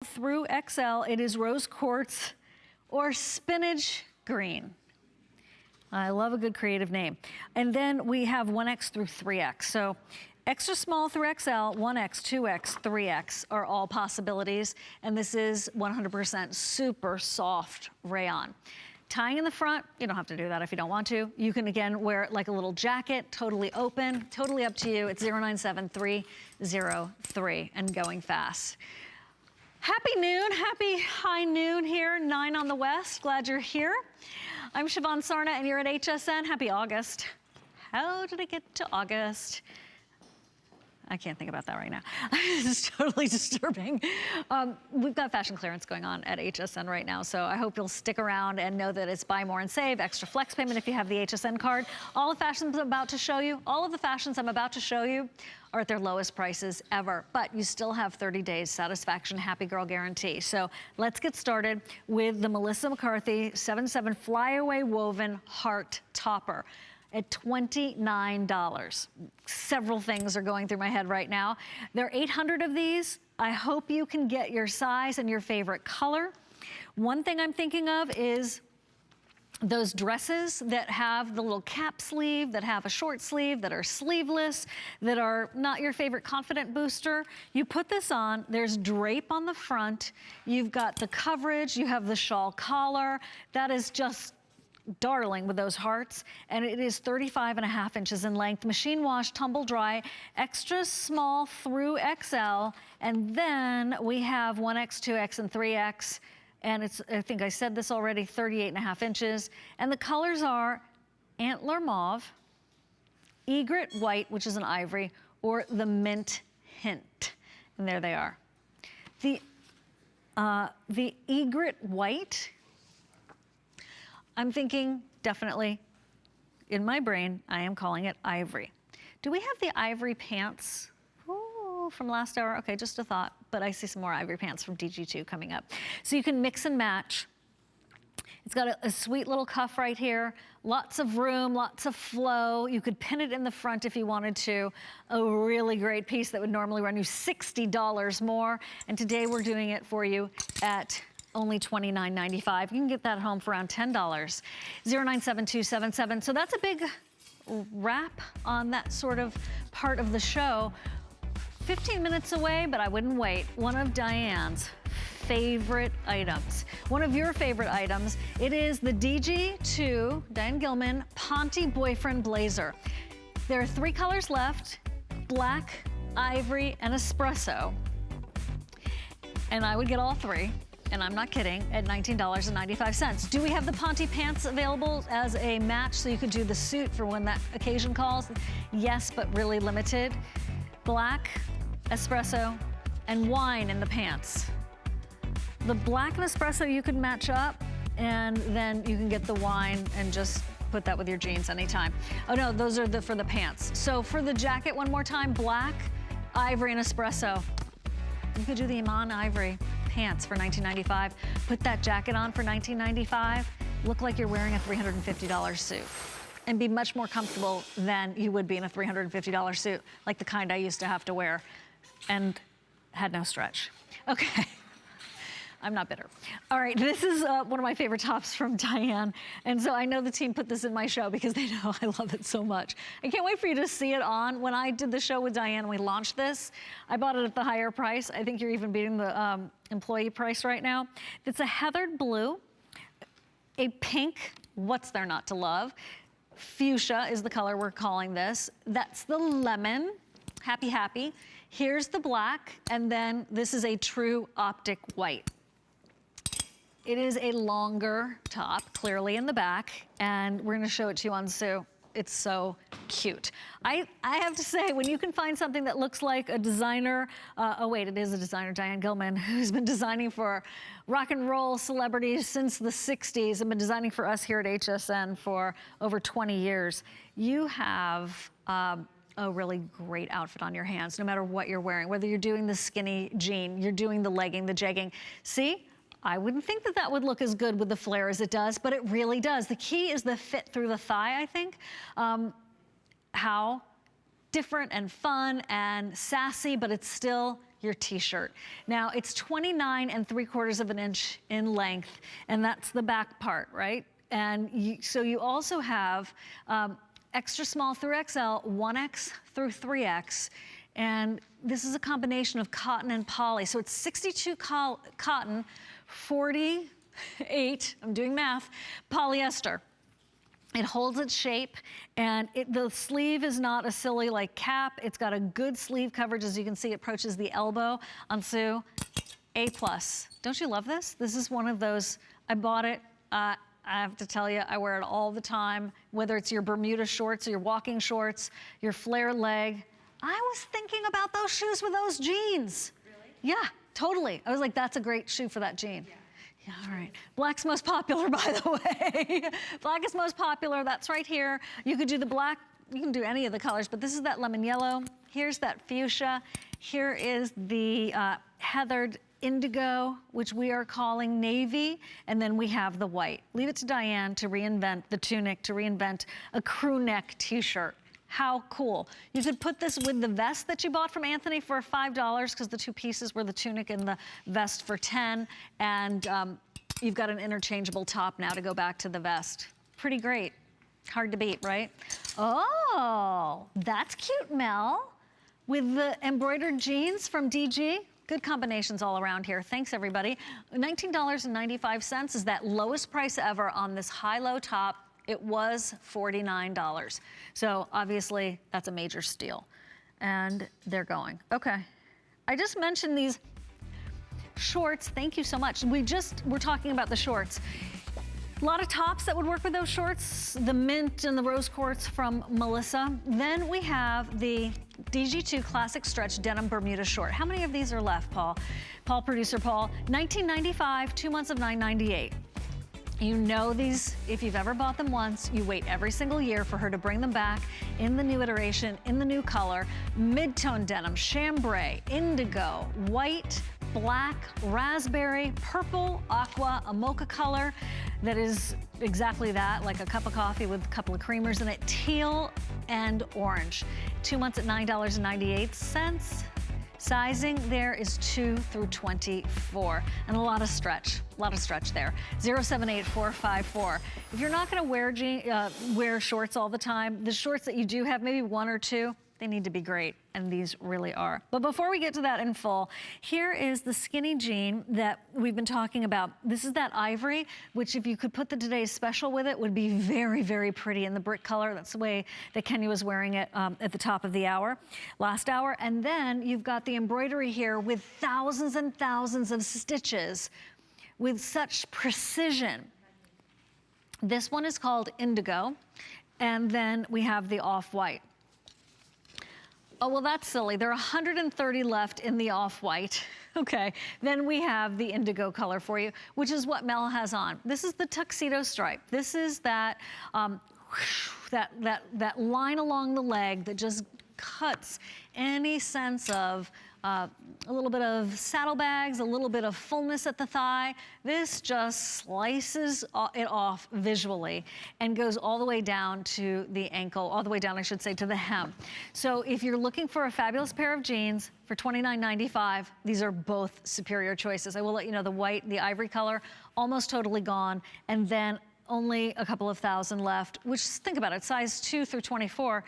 through XL. It is rose quartz or spinach green. I love a good creative name. And then we have 1X through 3X. So extra small through XL, 1X, 2X, 3X are all possibilities. And this is 100% super soft rayon. Tying in the front, you don't have to do that if you don't want to. You can, again, wear it like a little jacket, totally open, totally up to you. It's 097303 and going fast. Happy noon, happy high noon here, 9 on the west. Glad you're here. I'm Siobhan Sarna and you're at HSN. Happy August. How did it get to August? I can't think about that right now. It's totally disturbing. We've got fashion clearance going on at HSN right now, so I hope you'll stick around and know that it's buy more and save, extra flex payment if you have the HSN card. All the fashions I'm about to show you, are at their lowest prices ever, but you still have 30 days satisfaction, happy girl guarantee. So let's get started with the Melissa McCarthy 7/7 flyaway woven heart topper at $29. Several things are going through my head right now. There are 800 of these. I hope you can get your size and your favorite color. One thing I'm thinking of is those dresses that have the little cap sleeve, that have a short sleeve, that are sleeveless, that are not your favorite confident booster. You put this on, there's drape on the front, you've got the coverage, you have the shawl collar. That is just darling with those hearts, and it is 35.5 inches in length, machine wash, tumble dry, extra small through XL, and then we have 1X, 2X, and 3X, and it's, I think I said this already, 38.5 inches, and the colors are antler mauve, egret white, which is an ivory, or the mint hint, and there they are. The egret white, I'm thinking definitely, in my brain, I am calling it ivory. Do we have the ivory pants? Ooh, from last hour? Okay, just a thought, but I see some more ivory pants from DG2 coming up. So you can mix and match. It's got a sweet little cuff right here, lots of room, lots of flow. You could pin it in the front if you wanted to. A really great piece that would normally run you $60 more. And today we're doing it for you at only $29.95. You can get that home for around $10. 097277. So that's a big wrap on that sort of part of the show. 15 minutes away, but I wouldn't wait. One of Diane's favorite items. One of your favorite items. It is the DG2 Diane Gilman Ponte Boyfriend Blazer. There are 3 colors left: black, ivory, and espresso. And I would get all 3. And I'm not kidding, at $19.95. Do we have the Ponte pants available as a match so you could do the suit for when that occasion calls? Yes, but really limited. Black, espresso, and wine in the pants. The black and espresso you could match up, and then you can get the wine and just put that with your jeans anytime. Oh no, those are for the pants. So for the jacket, one more time, black, ivory, and espresso. You could do the Iman Ivory pants for $19.95. Put that jacket on for $19.95. Look like you're wearing a $350 suit. And be much more comfortable than you would be in a $350 suit, like the kind I used to have to wear and had no stretch. Okay. I'm not bitter. All right, this is one of my favorite tops from Diane. And so I know the team put this in my show because they know I love it so much. I can't wait for you to see it on. When I did the show with Diane, we launched this. I bought it at the higher price. I think you're even beating the employee price right now. It's a heathered blue, a pink, what's there not to love? Fuchsia is the color we're calling this. That's the lemon, happy, happy. Here's the black, and then this is a true optic white. It is a longer top, clearly in the back, and we're gonna show it to you on Sue. It's so cute. I have to say, when you can find something that looks like a designer, oh wait, it is a designer, Diane Gilman, who's been designing for rock and roll celebrities since the 60s and been designing for us here at HSN for over 20 years. You have a really great outfit on your hands, no matter what you're wearing, whether you're doing the skinny jean, you're doing the legging, the jegging. See? I wouldn't think that that would look as good with the flare as it does, but it really does. The key is the fit through the thigh, I think. How different and fun and sassy, but it's still your t-shirt. Now it's 29 3/4 of an inch in length, and that's the back part, right? And so you also have extra small through XL, 1X through 3X, and this is a combination of cotton and poly. So it's 62 cotton, 48, I'm doing math, polyester. It holds its shape, and the sleeve is not a silly like cap. It's got a good sleeve coverage. As you can see, it approaches the elbow on Sue. A+. Don't you love this? This is one of those, I bought it. I have to tell you, I wear it all the time, whether it's your Bermuda shorts or your walking shorts, your flare leg. I was thinking about those shoes with those jeans. Really? Yeah, totally. I was like, that's a great shoe for that jean. Yeah, all right. Black's most popular, by the way. Black is most popular. That's right here. You could do the black. You can do any of the colors, but this is that lemon yellow. Here's that fuchsia. Here is the heathered indigo, which we are calling navy, and then we have the white. Leave it to Diane to reinvent the tunic, to reinvent a crew neck t-shirt. How cool. You could put this with the vest that you bought from Anthony for $5, because the two pieces were the tunic and the vest for $10, and you've got an interchangeable top now to go back to the vest. Pretty great. Hard to beat, right? Oh, that's cute, Mel. With the embroidered jeans from DG. Good combinations all around here. Thanks, everybody. $19.95 is that lowest price ever on this high-low top. It was $49. So obviously that's a major steal. And they're going. Okay. I just mentioned these shorts. Thank you so much. We're talking about the shorts. A lot of tops that would work with those shorts. The mint and the rose quartz from Melissa. Then we have the DG2 Classic Stretch Denim Bermuda Short. How many of these are left, Paul? Producer Paul. $19.95, 2 months of $9.98. You know these, if you've ever bought them once, you wait every single year for her to bring them back in the new iteration, in the new color. Mid-tone denim, chambray, indigo, white, black, raspberry, purple, aqua, a mocha color that is exactly that, like a cup of coffee with a couple of creamers in it. Teal and orange. 2 months at $9.98. Sizing there is 2 through 24, and a lot of stretch there. 078454. If you're not going to wear shorts all the time, the shorts that you do have, maybe 1 or 2, they need to be great, and these really are. But before we get to that in full, here is the skinny jean that we've been talking about. This is that ivory, which if you could put the Today's Special with it, would be very, very pretty in the brick color. That's the way that Kenya was wearing it at the top of the hour, last hour. And then you've got the embroidery here with thousands and thousands of stitches with such precision. This one is called indigo, and then we have the off-white. Oh, well, that's silly. There are 130 left in the off-white. Okay, then we have the indigo color for you, which is what Mel has on. This is the tuxedo stripe. This is that, that line along the leg that just cuts any sense of a little bit of saddlebags, a little bit of fullness at the thigh. This just slices it off visually and goes all the way down to the ankle, all the way down, I should say, to the hem. So if you're looking for a fabulous pair of jeans for $29.95, these are both superior choices. I will let you know the white, the ivory color, almost totally gone, and then only a couple of thousand left, which, think about it, size 2 through 24.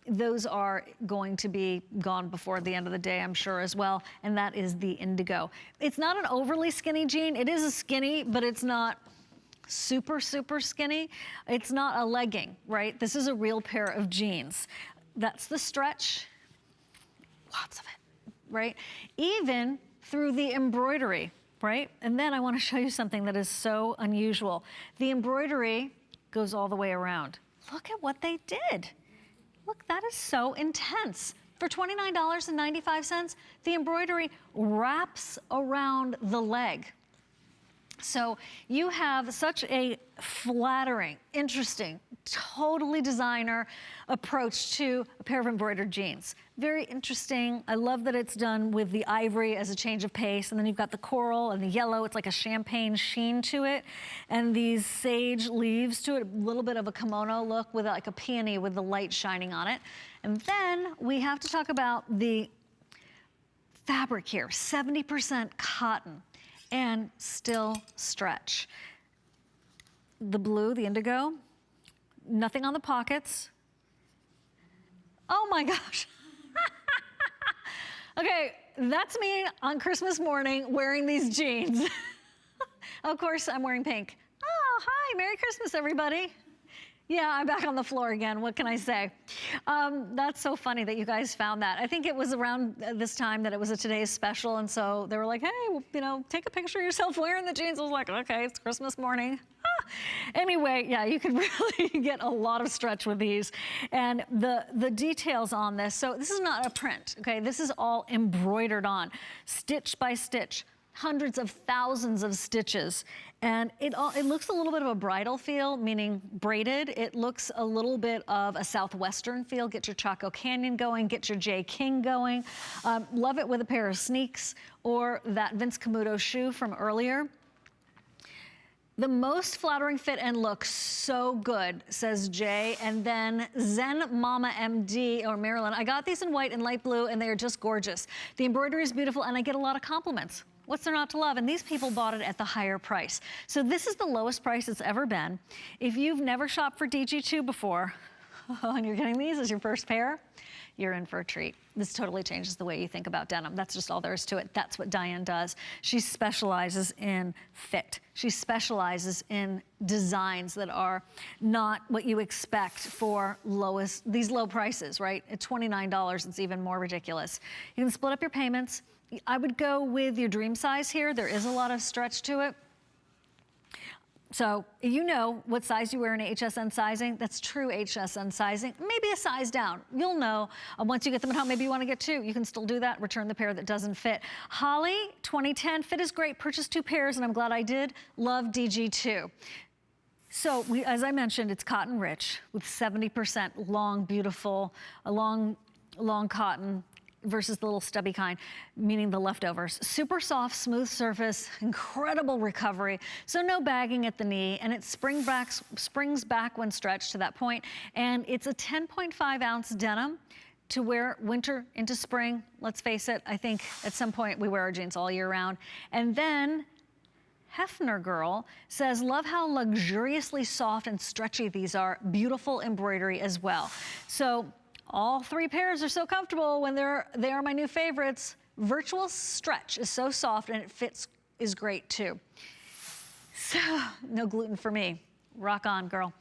Those are going to be gone before the end of the day, I'm sure, as well, and that is the indigo. It's not an overly skinny jean. It is a skinny, but it's not super, super skinny. It's not a legging, right? This is a real pair of jeans. That's the stretch, lots of it, right? Even through the embroidery, right? And then I want to show you something that is so unusual. The embroidery goes all the way around. Look at what they did. Look, that is so intense. For $29.95, the embroidery wraps around the leg. So you have such a flattering, interesting, totally designer approach to a pair of embroidered jeans. Very interesting. I love that it's done with the ivory as a change of pace, and then you've got the coral and the yellow. It's like a champagne sheen to it, and these sage leaves to it, a little bit of a kimono look with like a peony with the light shining on it. And then we have to talk about the fabric here, 70% cotton, and still stretch. The blue, the indigo, nothing on the pockets. Oh my gosh. Okay, that's me on Christmas morning wearing these jeans. Of course, I'm wearing pink. Oh, hi, Merry Christmas, everybody. Yeah, I'm back on the floor again. What can I say? That's so funny that you guys found that. I think it was around this time that it was a today's special, and so they were like, hey, well, you know, take a picture of yourself wearing the jeans. I was like, okay, it's Christmas morning. Anyway, yeah, you can really get a lot of stretch with these. And the details on this, so this is not a print, okay? This is all embroidered on, stitch by stitch. Hundreds of thousands of stitches, and it looks a little bit of a bridal feel, meaning braided. It looks a little bit of a southwestern feel. Get your Chaco Canyon going, get your J. King going. Love it with a pair of sneaks or that Vince Camuto shoe from earlier. The most flattering fit and look, so good, says Jay. And then Zen Mama MD, or Marilyn, I got these in white and light blue, and they are just gorgeous. The embroidery is beautiful, and I get a lot of compliments. What's there not to love? And these people bought it at the higher price. So this is the lowest price it's ever been. If you've never shopped for DG2 before, and you're getting these as your first pair, you're in for a treat. This totally changes the way you think about denim. That's just all there is to it. That's what Diane does. She specializes in fit. She specializes in designs that are not what you expect for these low prices, right? At $29, it's even more ridiculous. You can split up your payments. I would go with your dream size here. There is a lot of stretch to it. So you know what size you wear in HSN sizing. That's true HSN sizing. Maybe a size down. You'll know once you get them at home. Maybe you want to get two. You can still do that. Return the pair that doesn't fit. Holly, 2010, fit is great. Purchased 2 pairs, and I'm glad I did. Love DG2. So as I mentioned, it's cotton rich with 70% long, beautiful, long cotton versus the little stubby kind, meaning the leftovers. Super soft, smooth surface, incredible recovery, so no bagging at the knee, and it springs back when stretched to that point, and it's a 10.5 ounce denim to wear winter into spring. Let's face it, I think at some point we wear our jeans all year round. And then Hefner Girl says, love how luxuriously soft and stretchy these are. Beautiful embroidery as well. So all 3 pairs are so comfortable when they are my new favorites. Virtual stretch is so soft, and it fits is great too. So no gluten for me. Rock on, girl.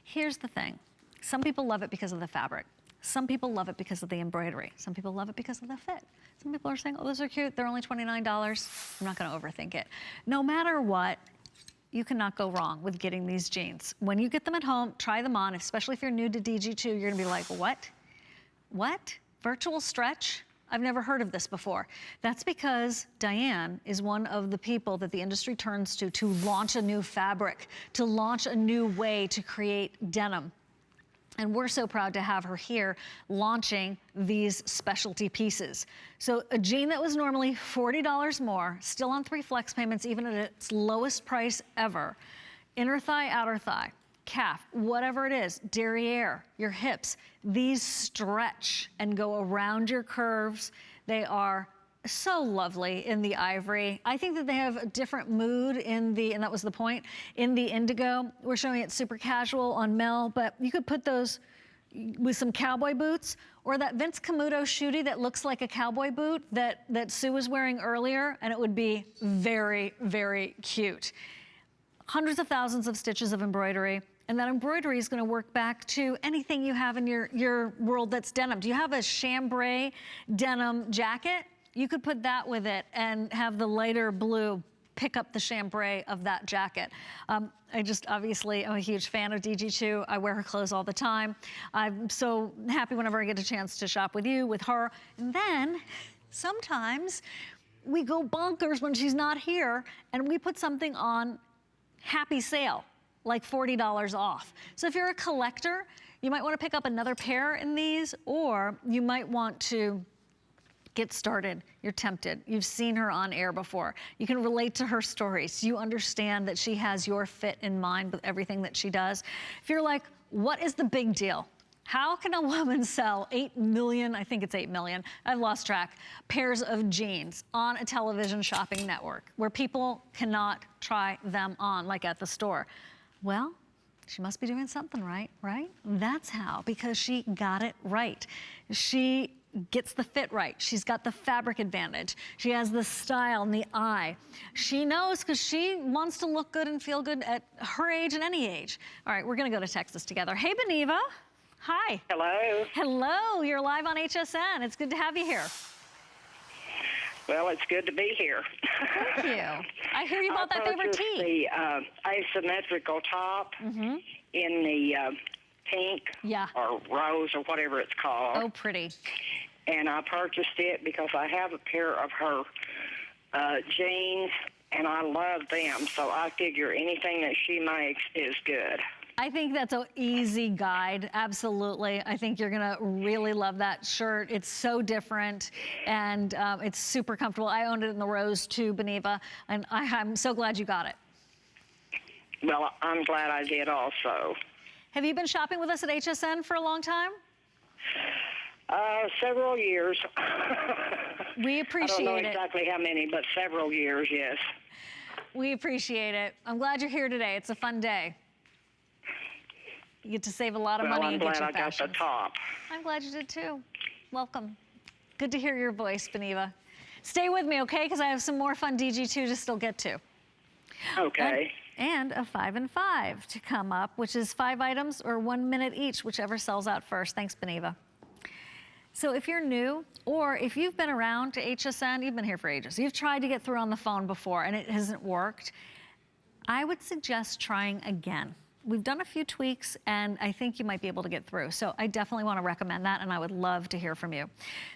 Here's the thing. Some people love it because of the fabric. Some people love it because of the embroidery. Some people love it because of the fit. Some people are saying, oh, those are cute. They're only $29. I'm not going to overthink it. No matter what, you cannot go wrong with getting these jeans. When you get them at home, try them on, especially if you're new to DG2, you're going to be like, what? What? Virtual stretch? I've never heard of this before. That's because Diane is one of the people that the industry turns to launch a new fabric, to launch a new way to create denim. And we're so proud to have her here launching these specialty pieces. So a jean that was normally $40 more, still on 3 flex payments, even at its lowest price ever. Inner thigh, outer thigh, calf, whatever it is, derriere, your hips, these stretch and go around your curves. They are so lovely in the ivory. I think that they have a different mood in the, and that was the point, in the indigo. We're showing it super casual on Mel, but you could put those with some cowboy boots, or that Vince Camuto shootie that looks like a cowboy boot that Sue was wearing earlier, and it would be very, very cute. Hundreds of thousands of stitches of embroidery, and that embroidery is going to work back to anything you have in your world that's denim. Do you have a chambray denim jacket? You could put that with it and have the lighter blue pick up the chambray of that jacket. I just obviously am a huge fan of DG2. I wear her clothes all the time. I'm so happy whenever I get a chance to shop with you, with her. And then sometimes we go bonkers when she's not here and we put something on happy sale, like $40 off. So if you're a collector, you might want to pick up another pair in these, or you might want to get started. You're tempted. You've seen her on air before. You can relate to her stories. You understand that she has your fit in mind with everything that she does. If you're like, what is the big deal? How can a woman sell 8 million, I think it's 8 million, I've lost track, pairs of jeans on a television shopping network where people cannot try them on like at the store? Well, she must be doing something right, right? That's how, because she got it right. She gets the fit right. She's got the fabric advantage. She has the style and the eye. She knows because she wants to look good and feel good at her age and any age. All right, we're gonna go to Texas together. Hey, Beneva. Hi. Hello. Hello, you're live on HSN. It's good to have you here. Well, it's good to be here. Thank you. I hear you bought that favorite tee. The asymmetrical top in the pink or rose or whatever it's called. Oh, pretty. And I purchased it because I have a pair of her jeans, and I love them. So I figure anything that she makes is good. I think that's an easy guide, absolutely. I think you're gonna really love that shirt. It's so different, and it's super comfortable. I owned it in the rose too, Beneva, and I'm so glad you got it. Well, I'm glad I did also. Have you been shopping with us at HSN for a long time? Several years. We appreciate it. I don't know exactly how many, but several years, yes. We appreciate it. I'm glad you're here today. It's a fun day. You get to save a lot of money and get your fashions. I'm glad I got the top. I'm glad you did too. Welcome. Good to hear your voice, Beneva. Stay with me, okay? Because I have some more fun DG2 to still get to. Okay. And a 5 and 5 to come up, which is 5 items or 1 minute each, whichever sells out first. Thanks, Beneva. So if you're new, or if you've been around to HSN, you've been here for ages, you've tried to get through on the phone before and it hasn't worked, I would suggest trying again. We've done a few tweaks and I think you might be able to get through. So I definitely want to recommend that and I would love to hear from you.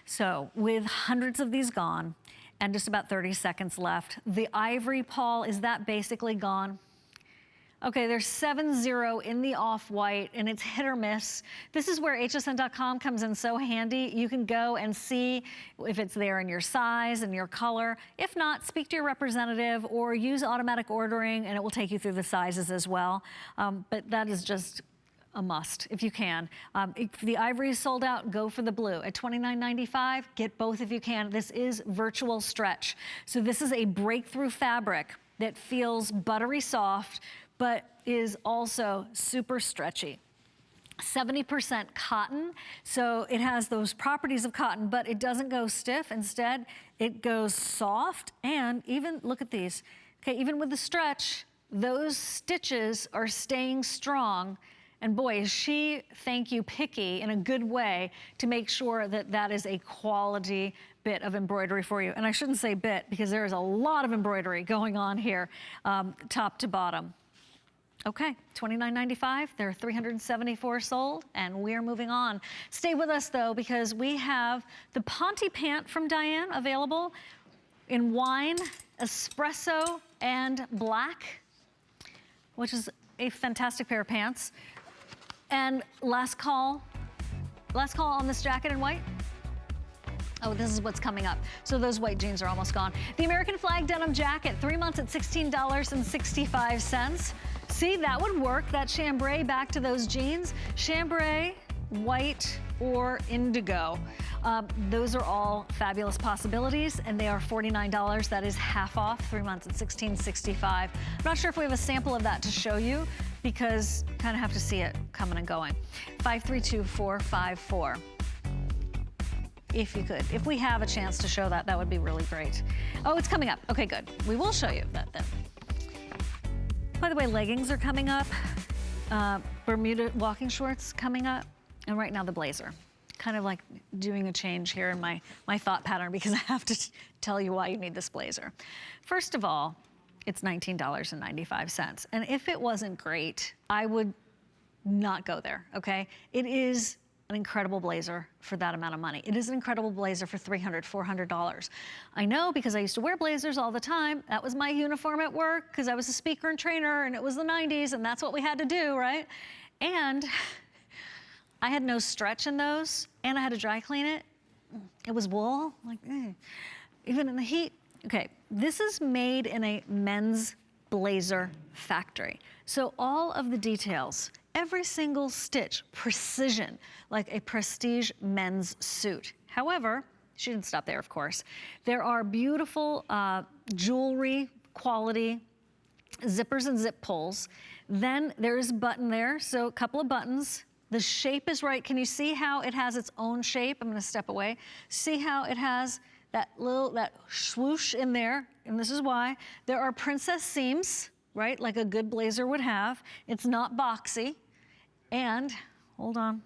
So with hundreds of these gone and just about 30 seconds left, the ivory, Paul, is that basically gone? Okay, there's 7-0 in the off-white, and it's hit or miss. This is where hsn.com comes in so handy. You can go and see if it's there in your size and your color. If not, speak to your representative or use automatic ordering, and it will take you through the sizes as well. But that is just a must, if you can. If the ivory is sold out, go for the blue. At $29.95, get both if you can. This is virtual stretch. So this is a breakthrough fabric that feels buttery soft, but is also super stretchy. 70% cotton, so it has those properties of cotton, but it doesn't go stiff. Instead, it goes soft, and even, look at these. Okay, even with the stretch, those stitches are staying strong. And boy, is she, thank you, picky in a good way to make sure that that is a quality bit of embroidery for you. And I shouldn't say bit, because there is a lot of embroidery going on here, top to bottom. Okay, $29.95, there are 374 sold, and we're moving on. Stay with us though, because we have the ponte pant from Diane available in wine, espresso, and black, which is a fantastic pair of pants. And last call on this jacket in white. Oh, this is what's coming up. So those white jeans are almost gone. The American flag denim jacket, 3 months at $16.65. See, that would work, that chambray back to those jeans. Chambray, white, or indigo. Those are all fabulous possibilities, and they are $49. That is half off, 3 months at $16.65. I'm not sure if we have a sample of that to show you, because kind of have to see it coming and going. 532-454. If you could. If we have a chance to show that, that would be really great. Oh, it's coming up. Okay, good. We will show you that then. By the way, leggings are coming up. Bermuda walking shorts coming up. And right now the blazer. Kind of like doing a change here in my thought pattern, because I have to tell you why you need this blazer. First of all, it's $19.95. And if it wasn't great, I would not go there, okay? It is an incredible blazer for that amount of money. It is an incredible blazer for $300, $400. I know, because I used to wear blazers all the time. That was my uniform at work, because I was a speaker and trainer, and it was the 90s, and that's what we had to do, right? And I had no stretch in those, and I had to dry clean it. It was wool, like, even in the heat. Okay, this is made in a men's blazer factory. So all of the details, every single stitch, precision, like a prestige men's suit. However, she didn't stop there, of course. There are beautiful jewelry quality zippers and zip pulls. Then there's a button there, so a couple of buttons. The shape is right. Can you see how it has its own shape? I'm gonna step away. See how it has that swoosh in there, and this is why. There are princess seams, right, like a good blazer would have. It's not boxy, and, hold on.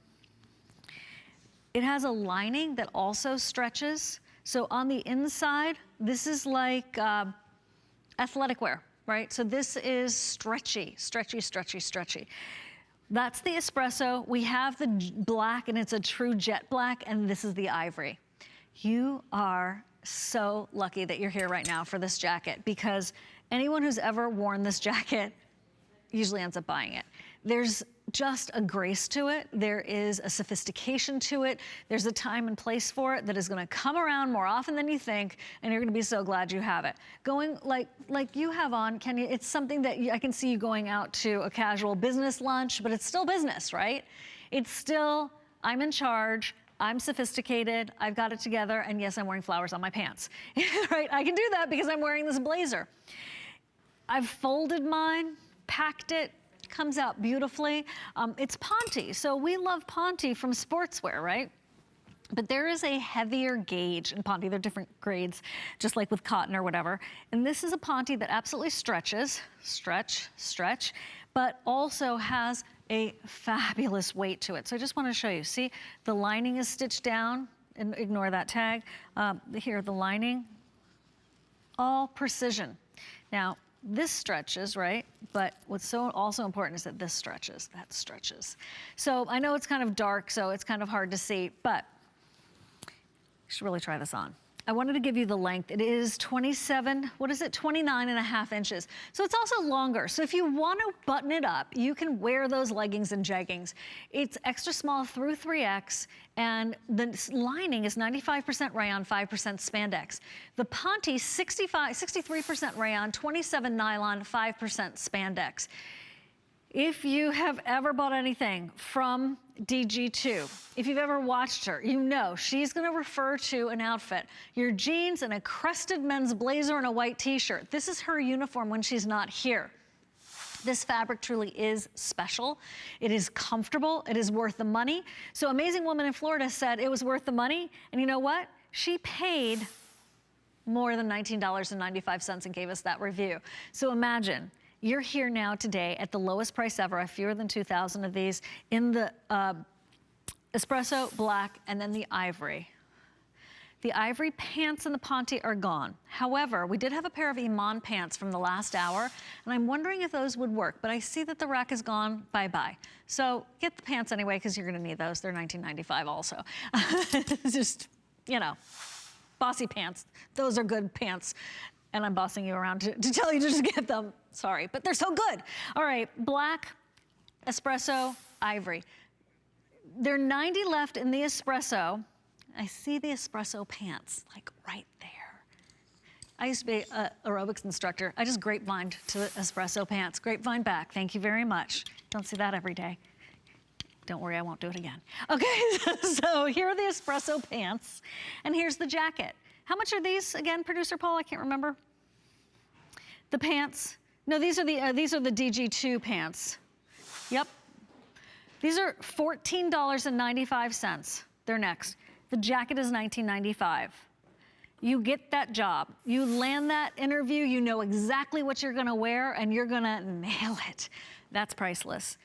It has a lining that also stretches. So on the inside, this is like athletic wear, right? So this is stretchy, stretchy, stretchy, stretchy. That's the espresso. We have the black, and it's a true jet black, and this is the ivory. You are so lucky that you're here right now for this jacket, because anyone who's ever worn this jacket usually ends up buying it. There's just a grace to it. There is a sophistication to it. There's a time and place for it that is gonna come around more often than you think, and you're gonna be so glad you have it. Going like you have on, Kenya, it's something that I can see you going out to a casual business lunch, but it's still business, right? It's still, I'm in charge, I'm sophisticated, I've got it together, and yes, I'm wearing flowers on my pants, right? I can do that because I'm wearing this blazer. I've folded mine, packed it, comes out beautifully. It's ponte, so we love ponte from sportswear, right? But there is a heavier gauge in ponte. They're different grades, just like with cotton or whatever. And this is a ponte that absolutely stretches, stretch, but also has a fabulous weight to it. So I just want to show you. See, the lining is stitched down, and ignore that tag. Here, the lining, all precision. Now, this stretches, right? But what's so also important is that this stretches, that stretches. So I know it's kind of dark, so it's kind of hard to see, but you should really try this on. I wanted to give you the length. It is 29 and a half inches. So it's also longer. So if you want to button it up, you can wear those leggings and jeggings. It's extra small through 3X, and the lining is 95% rayon, 5% spandex. The ponte, 63% rayon, 27 nylon, 5% spandex. If you have ever bought anything from DG2, if you've ever watched her, you know she's gonna refer to an outfit, your jeans and a crested men's blazer and a white t-shirt. This is her uniform when she's not here. This fabric truly is special. It is comfortable, it is worth the money. So Amazing Woman in Florida said it was worth the money, and you know what? She paid more than $19.95 and gave us that review. So imagine, you're here now today at the lowest price ever. I have fewer than 2,000 of these in the espresso, black, and then the ivory. The ivory pants and the ponte are gone. However, we did have a pair of Iman pants from the last hour, and I'm wondering if those would work, but I see that the rack is gone, bye-bye. So get the pants anyway, because you're gonna need those. They're $19.95 also. Just, you know, bossy pants. Those are good pants. And I'm bossing you around to tell you to just get them. Sorry, but they're so good. All right, black, espresso, ivory. There are 90 left in the espresso. I see the espresso pants, like right there. I used to be an aerobics instructor. I just grapevined to the espresso pants. Grapevine back, thank you very much. Don't see that every day. Don't worry, I won't do it again. Okay, so here are the espresso pants, and here's the jacket. How much are these again, Producer Paul? I can't remember. The pants. No, these are the DG2 pants. Yep. These are $14.95. They're next. The jacket is $19.95. You get that job. You land that interview. You know exactly what you're gonna wear, and you're gonna nail it. That's priceless.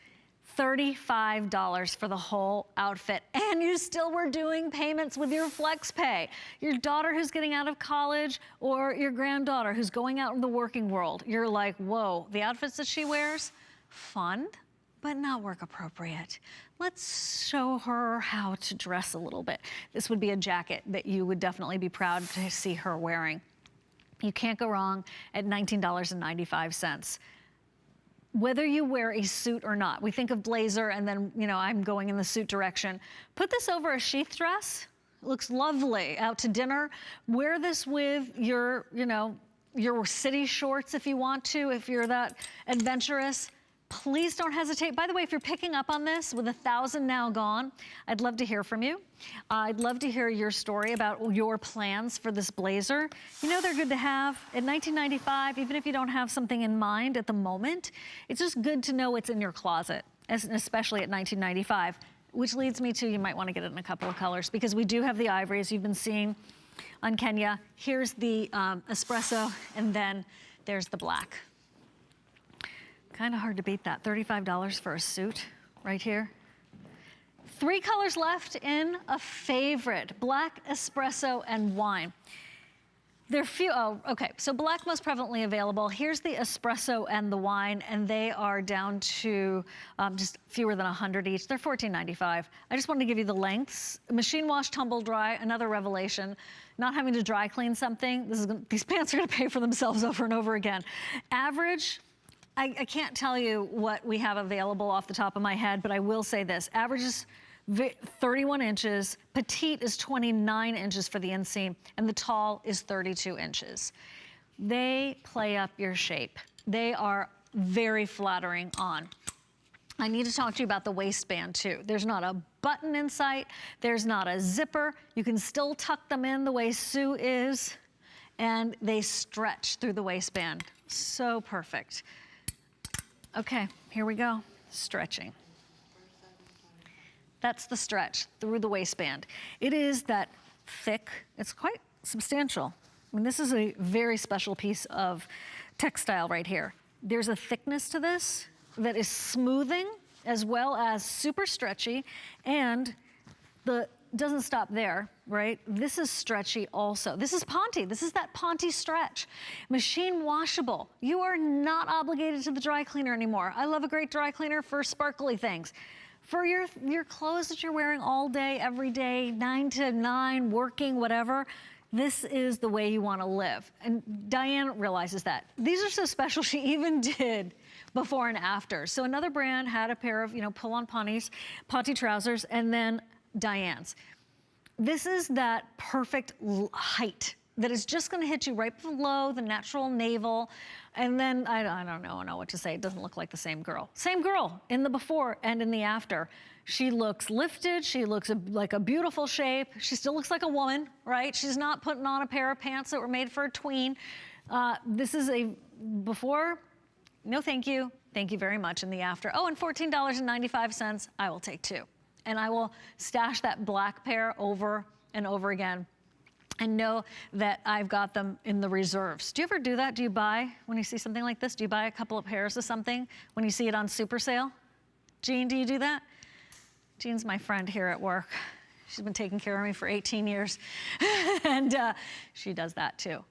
$35 for the whole outfit, and you still were doing payments with your flex pay. Your daughter who's getting out of college, or your granddaughter who's going out in the working world, you're like, whoa, the outfits that she wears, fun, but not work appropriate. Let's show her how to dress a little bit. This would be a jacket that you would definitely be proud to see her wearing. You can't go wrong at $19.95. Whether you wear a suit or not, we think of blazer and then, you know, I'm going in the suit direction. Put this over a sheath dress. It looks lovely out to dinner. Wear this with your, you know, your city shorts if you want to, if you're that adventurous. Please don't hesitate. By the way, if you're picking up on this with 1,000 now gone, I'd love to hear from you. I'd love to hear your story about your plans for this blazer. You know they're good to have. At $19.95, even if you don't have something in mind at the moment, it's just good to know it's in your closet, especially at $19.95, which leads me to you might want to get it in a couple of colors because we do have the ivory, as you've been seeing on Kenya. Here's the espresso, and then there's the black. Kind of hard to beat that. $35 for a suit right here. 3 colors left in a favorite, black, espresso, and wine. There are few, oh, okay, so black most prevalently available. Here's the espresso and the wine, and they are down to just fewer than 100 each. They're $14.95. I just wanted to give you the lengths. Machine wash, tumble dry, another revelation. Not having to dry clean something, these pants are gonna pay for themselves over and over again. Average, I can't tell you what we have available off the top of my head, but I will say this. Average is 31 inches, petite is 29 inches for the inseam, and the tall is 32 inches. They play up your shape. They are very flattering on. I need to talk to you about the waistband too. There's not a button in sight. There's not a zipper. You can still tuck them in the way Sue is, and they stretch through the waistband. So perfect. Okay, here we go, stretching. That's the stretch through the waistband. It is that thick, it's quite substantial. I mean, this is a very special piece of textile right here. There's a thickness to this that is smoothing as well as super stretchy, and doesn't stop there, right? This is stretchy also. This is ponte. This is that ponte stretch. Machine washable. You are not obligated to the dry cleaner anymore. I love a great dry cleaner for sparkly things. For your clothes that you're wearing all day, every day, 9 to 9, working, whatever, this is the way you want to live. And Diane realizes that. These are so special, she even did before and after. So another brand had a pair of, pull-on ponte trousers, and then Diane's. This is that perfect height that is just gonna hit you right below the natural navel. And then, I don't know what to say. It doesn't look like the same girl. Same girl in the before and in the after. She looks lifted, she looks like a beautiful shape. She still looks like a woman, right? She's not putting on a pair of pants that were made for a tween. This is a before, no thank you very much in the after. Oh, and $14.95, I will take 2. And I will stash that black pair over and over again and know that I've got them in the reserves. Do you ever do that? Do you buy, when you see something like this, do you buy a couple of pairs of something when you see it on super sale? Jean, do you do that? Jean's my friend here at work. She's been taking care of me for 18 years. And she does that too.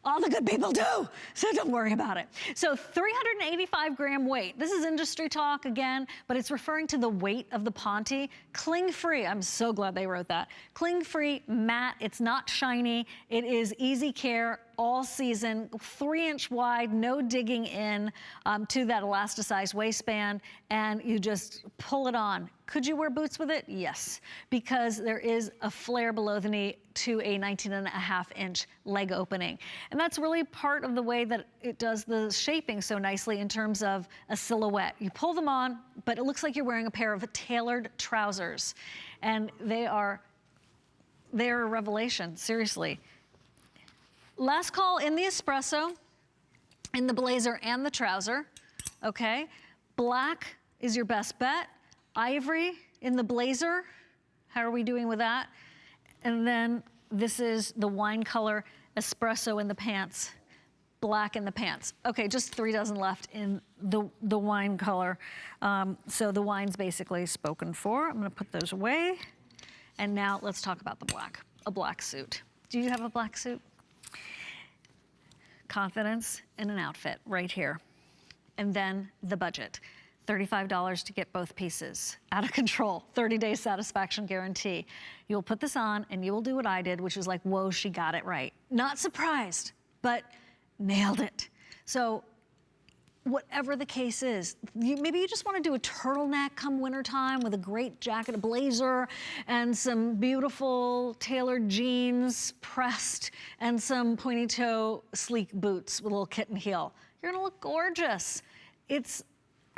All the good people do, so don't worry about it. So 385 gram weight. This is industry talk again, but it's referring to the weight of the ponte. Cling-free, I'm so glad they wrote that. Cling-free, matte, it's not shiny. It is easy care all season, 3-inch wide, no digging in to that elasticized waistband, and you just pull it on. Could you wear boots with it? Yes, because there is a flare below the knee to a 19.5-inch leg opening. And that's really part of the way that it does the shaping so nicely in terms of a silhouette. You pull them on, but it looks like you're wearing a pair of tailored trousers. And they're a revelation, seriously. Last call in the espresso, in the blazer and the trouser, okay? Black is your best bet. Ivory in the blazer, how are we doing with that? And then this is the wine color espresso in the pants, black in the pants. Okay, just 3 dozen left in the wine color. So the wine's basically spoken for. I'm gonna put those away. And now let's talk about the black, a black suit. Do you have a black suit? Confidence in an outfit right here. And then the budget. $35 to get both pieces. Out of control, 30-day satisfaction guarantee. You'll put this on and you will do what I did, which is like, whoa, she got it right. Not surprised, but nailed it. So whatever the case is. Maybe you just want to do a turtleneck come wintertime with a great jacket, a blazer, and some beautiful tailored jeans pressed, and some pointy toe sleek boots with a little kitten heel. You're gonna look gorgeous. It's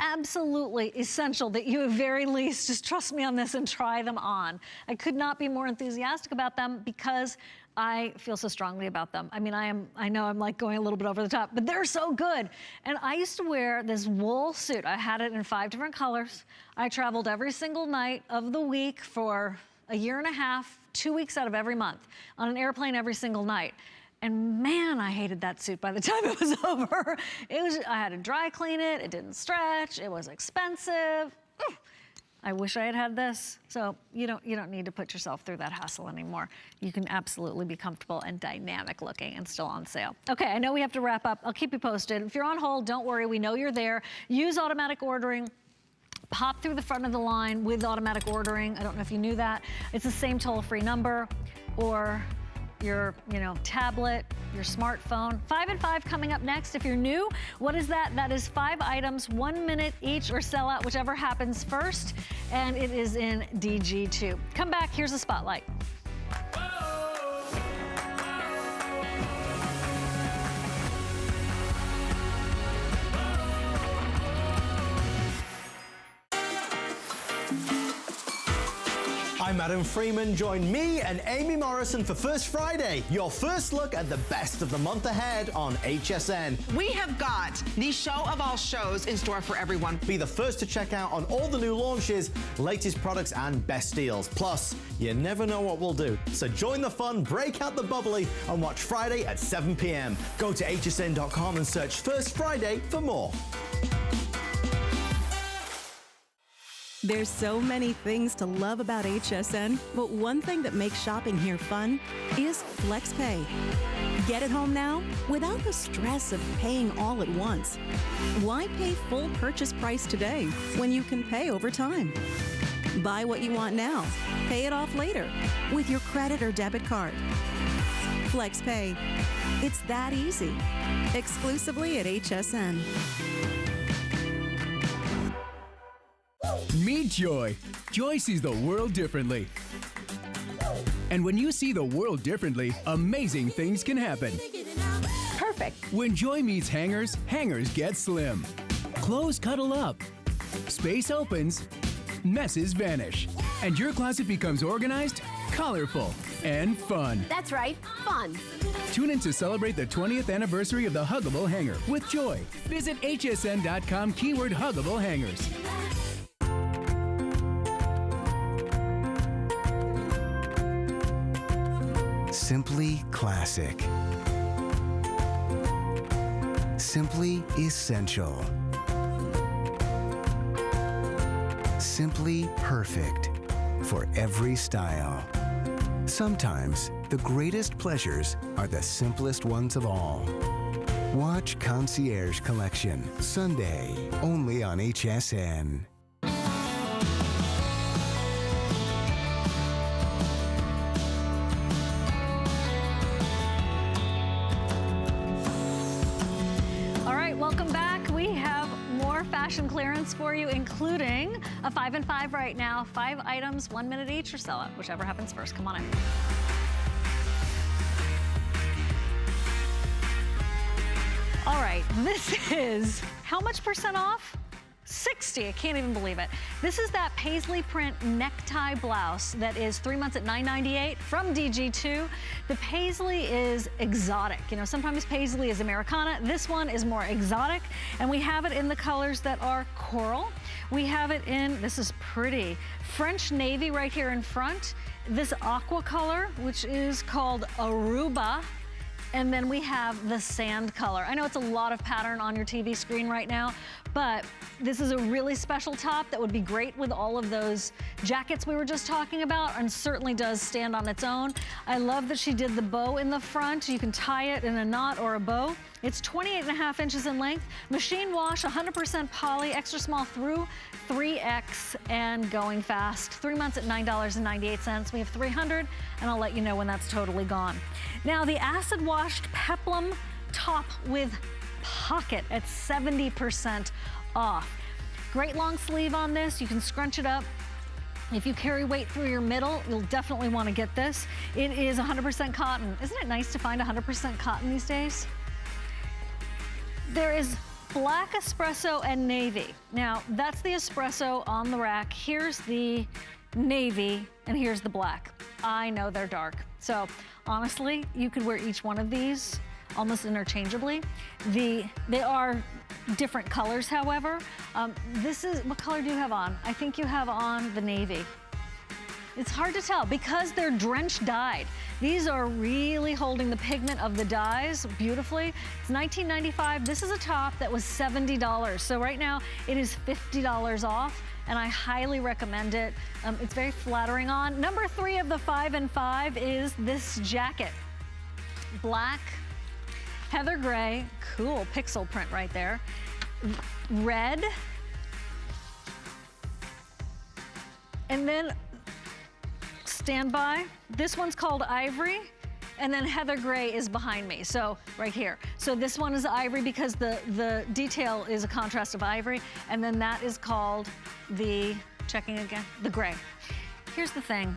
absolutely essential that you at very least just trust me on this and try them on. I could not be more enthusiastic about them because I feel so strongly about them. I mean, I know I'm like going a little bit over the top, but they're so good. And I used to wear this wool suit. I had it in 5 different colors. I traveled every single night of the week for a year and a half, 2 weeks out of every month, on an airplane every single night. And man, I hated that suit by the time it was over. I had to dry clean it. It didn't stretch. It was expensive. I wish I had had this. So you don't need to put yourself through that hassle anymore. You can absolutely be comfortable and dynamic looking and still on sale. Okay, I know we have to wrap up. I'll keep you posted. If you're on hold, don't worry. We know you're there. Use automatic ordering. Pop through the front of the line with automatic ordering. I don't know if you knew that. It's the same toll-free number, or your tablet, your smartphone. 5 and 5 coming up next. If you're new, what is that? That is 5 items, 1 minute each, or sell out, whichever happens first. And it is in DG2. Come back, here's a spotlight. I'm Adam Freeman. Join me and Amy Morrison for First Friday, your first look at the best of the month ahead on HSN. We have got the show of all shows in store for everyone. Be the first to check out on all the new launches, latest products, and best deals. Plus, you never know what we'll do. So join the fun, break out the bubbly, and watch Friday at 7 p.m. Go to hsn.com and search First Friday for more. There's so many things to love about HSN, but one thing that makes shopping here fun is FlexPay. Get it home now without the stress of paying all at once. Why pay full purchase price today when you can pay over time? Buy what you want now, pay it off later with your credit or debit card. FlexPay. It's that easy. Exclusively at HSN. Meet Joy. Joy sees the world differently. And when you see the world differently, amazing things can happen. Perfect. When Joy meets hangers, hangers get slim. Clothes cuddle up. Space opens. Messes vanish. And your closet becomes organized, colorful, and fun. That's right, fun. Tune in to celebrate the 20th anniversary of the Huggable Hanger with Joy. Visit hsn.com keyword Huggable Hangers. Simply classic. Simply essential. Simply perfect for every style. Sometimes the greatest pleasures are the simplest ones of all. Watch Concierge Collection Sunday only on HSN. Fashion clearance for you, including a 5 and 5 right now. 5 items, 1 minute each, or sell it, whichever happens first. Come on in. All right, this is how much percent off? 60, I can't even believe it. This is that paisley print necktie blouse that is 3 months at $9.98 from DG2. The paisley is exotic. Sometimes paisley is Americana. This one is more exotic, and we have it in the colors that are coral. We have it in, this is pretty, French navy right here in front. This aqua color, which is called Aruba. And then we have the sand color. I know it's a lot of pattern on your TV screen right now, but this is a really special top that would be great with all of those jackets we were just talking about, and certainly does stand on its own. I love that she did the bow in the front. You can tie it in a knot or a bow. It's 28.5 inches in length, machine wash, 100% poly, extra small through 3X, and going fast. 3 months at $9.98. We have 300, and I'll let you know when that's totally gone. Now, the acid washed peplum top with pocket at 70% off. Great long sleeve on this. You can scrunch it up. If you carry weight through your middle, you'll definitely want to get this. It is 100% cotton. Isn't it nice to find 100% cotton these days? There is black espresso and navy. Now, that's the espresso on the rack. Here's the navy, and here's the black. I know they're dark. So honestly, you could wear each one of these almost interchangeably. They are different colors, however. This is, what color do you have on? I think you have on the navy. It's hard to tell because they're drenched dyed. These are really holding the pigment of the dyes beautifully. It's $19.95. This is a top that was $70. So right now it is $50 off, and I highly recommend it. It's very flattering on. Number 3 of the 5 and 5 is this jacket. Black, heather gray, cool pixel print right there. Red, and then stand by. This one's called ivory, and then heather gray is behind me, so right here. So this one is ivory because the detail is a contrast of ivory, and then that is called the, checking again, the gray. Here's the thing.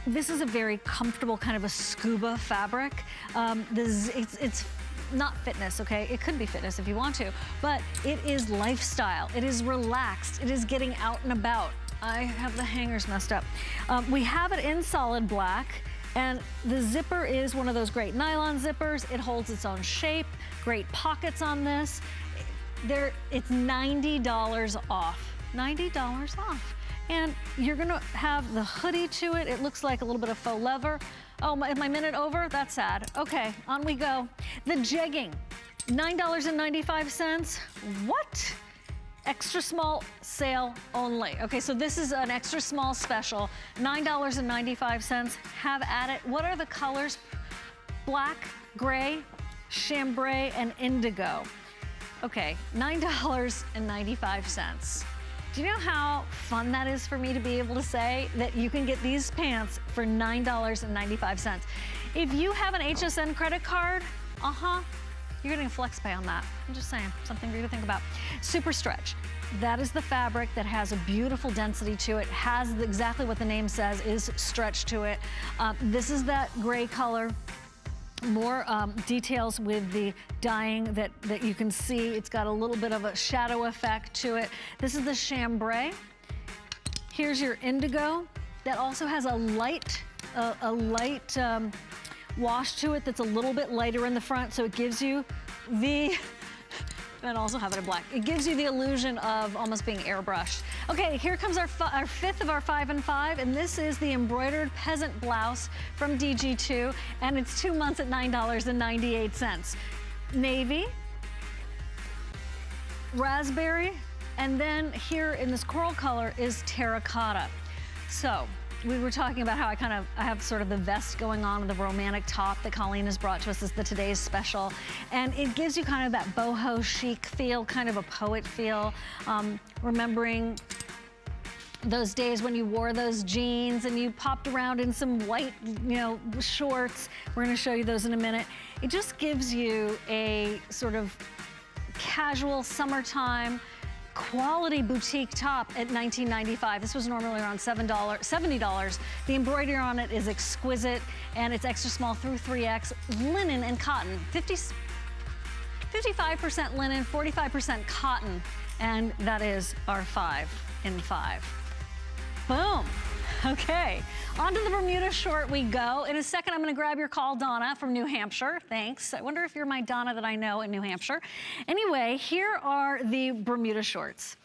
This is a very comfortable kind of a scuba fabric. It's not fitness, okay? It could be fitness if you want to, but it is lifestyle. It is relaxed. It is getting out and about. I have the hangers messed up. We have it in solid black, and the zipper is one of those great nylon zippers. It holds its own shape, great pockets on this. It's $90 off. $90 off. And you're gonna have the hoodie to it. It looks like a little bit of faux leather. Oh, my minute over? That's sad. Okay, on we go. The jegging, $9.95. What? Extra small sale only. Okay, so this is an extra small special, $9.95. Have at it. What are the colors? Black, gray, chambray, and indigo. Okay, $9.95. Do you know how fun that is for me to be able to say that you can get these pants for $9.95? If you have an HSN credit card, you're getting a flex pay on that. I'm just saying, something for you to think about. Super stretch. That is the fabric that has a beautiful density to it, has exactly what the name says, is stretch to it. This is that gray color. More details with the dyeing that you can see. It's got a little bit of a shadow effect to it. This is the chambray. Here's your indigo. That also has a light wash to it that's a little bit lighter in the front, so it gives you the, and also have it in black. It gives you the illusion of almost being airbrushed. Okay, here comes our 5th of our 5 and 5, and this is the embroidered peasant blouse from DG2, and it's 2 months at $9.98. Navy, raspberry, and then here in this coral color is terracotta. So, we were talking about how I have sort of the vest going on with the romantic top that Colleen has brought to us as the today's special. And it gives you kind of that boho chic feel, kind of a poet feel. Remembering those days when you wore those jeans and you popped around in some white, shorts. We're gonna show you those in a minute. It just gives you a sort of casual summertime quality boutique top at $19.95. This was normally around $70. The embroidery on it is exquisite, and it's extra small through 3X, linen and cotton. 55% linen, 45% cotton, and that is our 5 in 5. Boom. Okay, on to the Bermuda short we go. In a second, I'm gonna grab your call, Donna from New Hampshire. Thanks. I wonder if you're my Donna that I know in New Hampshire. Anyway, here are the Bermuda shorts.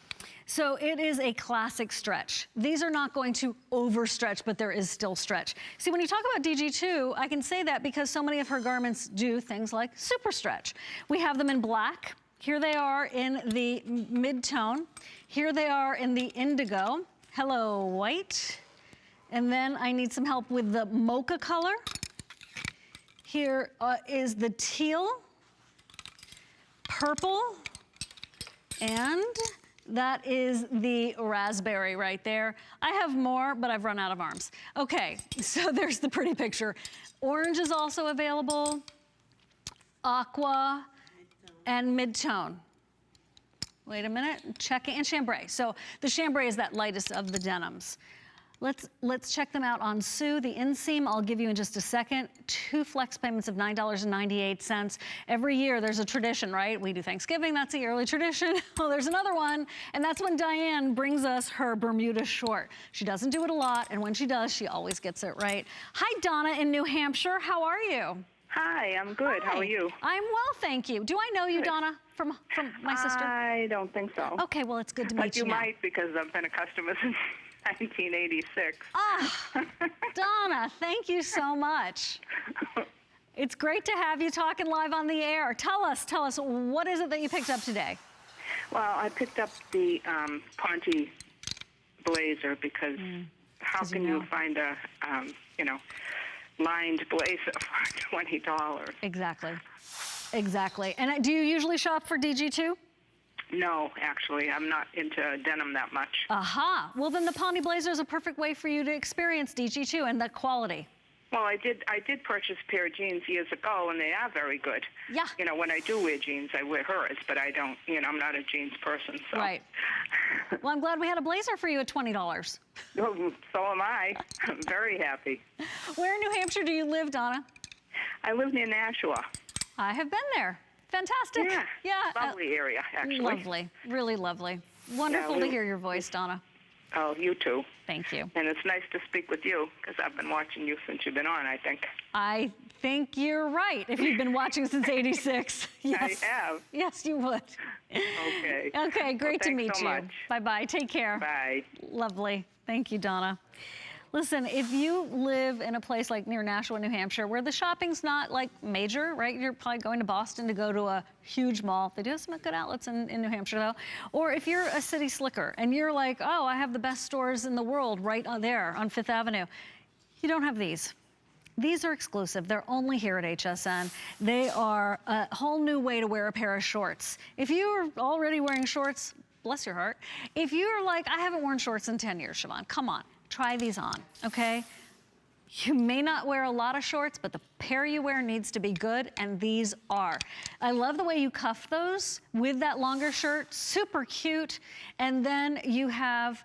So it is a classic stretch. These are not going to overstretch, but there is still stretch. See, when you talk about DG2, I can say that because so many of her garments do things like super stretch. We have them in black. Here they are in the mid-tone. Here they are in the indigo. Hello, white. And then I need some help with the mocha color. Here is the teal, purple, and that is the raspberry right there. I have more, but I've run out of arms. Okay, so there's the pretty picture. Orange is also available. Aqua, and mid-tone. Wait a minute, checking, and chambray. So the chambray is that lightest of the denims. Let's check them out on Sue. The inseam, I'll give you in just a second. 2 flex payments of $9.98. Every year there's a tradition, right? We do Thanksgiving, that's a yearly tradition. Well, there's another one, and that's when Diane brings us her Bermuda short. She doesn't do it a lot, and when she does, she always gets it right. Hi, Donna in New Hampshire, how are you? Hi, I'm good. Hi. How are you? I'm well, thank you. Do I know you, Donna, from my sister? I don't think so. Okay, well, it's good to meet But you you now. might, because I've been a customer since 1986. Ah, Donna, thank you so much. It's great to have you talking live on the air. Tell us, what is it that you picked up today? Well, I picked up the ponte blazer because how can you find a, lined blazer for $20? Exactly. And do you usually shop for DG2? No, actually, I'm not into denim that much. Aha. Well, then the ponte blazer is a perfect way for you to experience DG2 and the quality. Well, I did purchase a pair of jeans years ago, and they are very good. Yeah. When I do wear jeans, I wear hers, but I don't, I'm not a jeans person, so. Right. Well, I'm glad we had a blazer for you at $20. So am I. I'm very happy. Where in New Hampshire do you live, Donna? I live near Nashua. I have been there. Fantastic. Yeah. Lovely area, actually. Lovely. Really lovely. Wonderful to hear your voice, Donna. Oh, you too. Thank you. And it's nice to speak with you, because I've been watching you since you've been on, I think. I think you're right. If you've been watching since '86. Yes. I have. Yes, you would. Okay. Okay, great to meet you. Much. Bye-bye. Take care. Bye. Lovely. Thank you, Donna. Listen, if you live in a place like near Nashua, New Hampshire, where the shopping's not like major, right? You're probably going to Boston to go to a huge mall. They do have some good outlets in New Hampshire, though. Or if you're a city slicker and you're like, oh, I have the best stores in the world right there on Fifth Avenue. You don't have these. These are exclusive. They're only here at HSN. They are a whole new way to wear a pair of shorts. If you're already wearing shorts, bless your heart. If you're like, I haven't worn shorts in 10 years, Siobhan, come on. Try these on, okay? You may not wear a lot of shorts, but the pair you wear needs to be good, and these are. I love the way you cuff those with that longer shirt, super cute. And then you have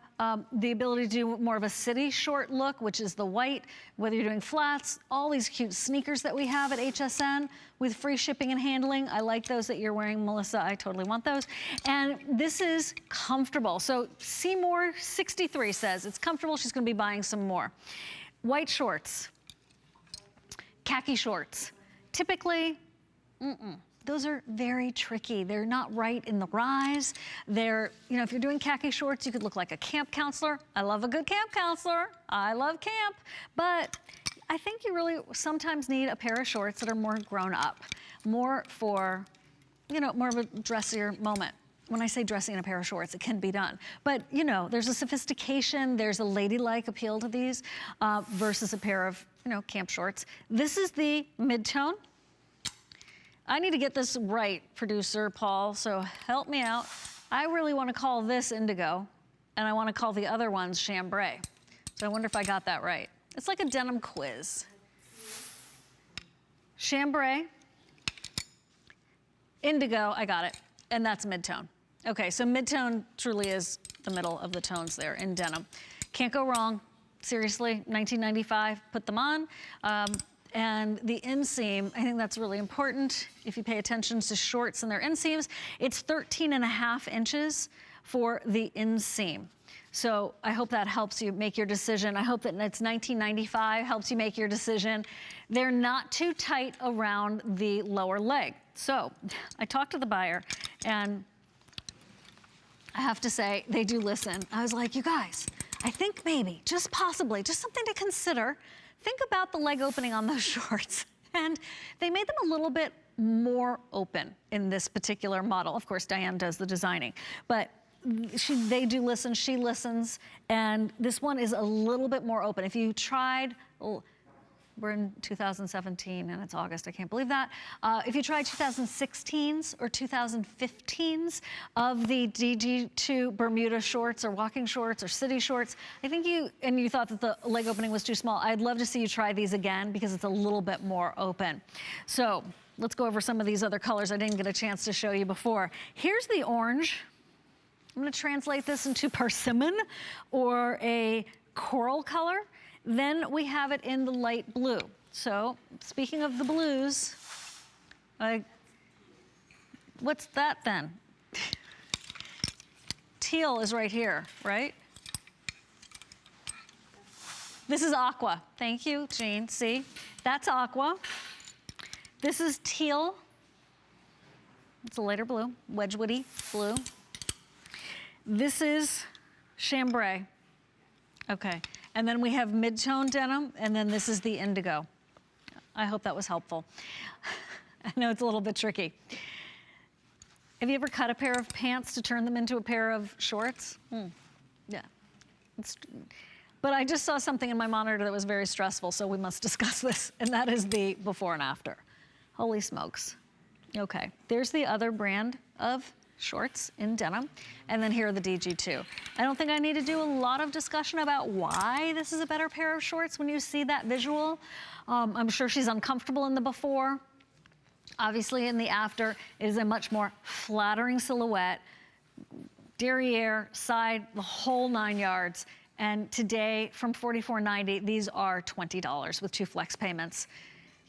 the ability to do more of a city short look, which is the white, whether you're doing flats, all these cute sneakers that we have at HSN with free shipping and handling. I like those that you're wearing, Melissa. I totally want those. And this is comfortable. So Seymour 63 says it's comfortable. She's gonna be buying some more. White shorts, khaki shorts. Typically, those are very tricky. They're not right in the rise. They're, if you're doing khaki shorts, you could look like a camp counselor. I love a good camp counselor. I love camp. But I think you really sometimes need a pair of shorts that are more grown up, more for, more of a dressier moment. When I say dressing in a pair of shorts, it can be done. But, there's a sophistication, there's a ladylike appeal to these versus a pair of, camp shorts. This is the mid-tone. I need to get this right, producer Paul, so help me out. I really want to call this indigo, and I want to call the other ones chambray. So I wonder if I got that right. It's like a denim quiz. Chambray, indigo, I got it, and that's mid-tone. Okay, so mid-tone truly is the middle of the tones there in denim. Can't go wrong. Seriously, 1995, put them on. And the inseam, I think that's really important. If you pay attention to shorts and their inseams, it's 13.5 inches for the inseam. So I hope that helps you make your decision. I hope that it's 1995 helps you make your decision. They're not too tight around the lower leg. So I talked to the buyer, and I have to say, they do listen. I was like, you guys, I think maybe, just possibly, just something to consider. Think about the leg opening on those shorts. And they made them a little bit more open in this particular model. Of course, Diane does the designing, but they do listen, she listens, and this one is a little bit more open. If you tried, we're in 2017 and it's August, I can't believe that. If you tried 2016s or 2015s of the DG2 Bermuda shorts or walking shorts or city shorts, I think you thought that the leg opening was too small, I'd love to see you try these again because it's a little bit more open. So let's go over some of these other colors I didn't get a chance to show you before. Here's the orange. I'm gonna translate this into persimmon or a coral color. Then we have it in the light blue. So speaking of the blues, what's that then? Teal is right here, right? This is aqua. Thank you, Jean. See, that's aqua. This is teal. It's a lighter blue, Wedgwoody blue. This is chambray. Okay, and then we have mid-tone denim, and then this is the indigo. I hope that was helpful. I know it's a little bit tricky. Have you ever cut a pair of pants to turn them into a pair of shorts? Yeah. But I just saw something in my monitor that was very stressful, so we must discuss this, and that is the before and after. Holy smokes. Okay, there's the other brand of shorts in denim, and then here are the DG2. I don't think I need to do a lot of discussion about why this is a better pair of shorts when you see that visual. I'm sure she's uncomfortable in the before. Obviously in the after, it is a much more flattering silhouette, derriere, side, the whole 9 yards. And today, from $44.90, these are $20 with 2 flex payments.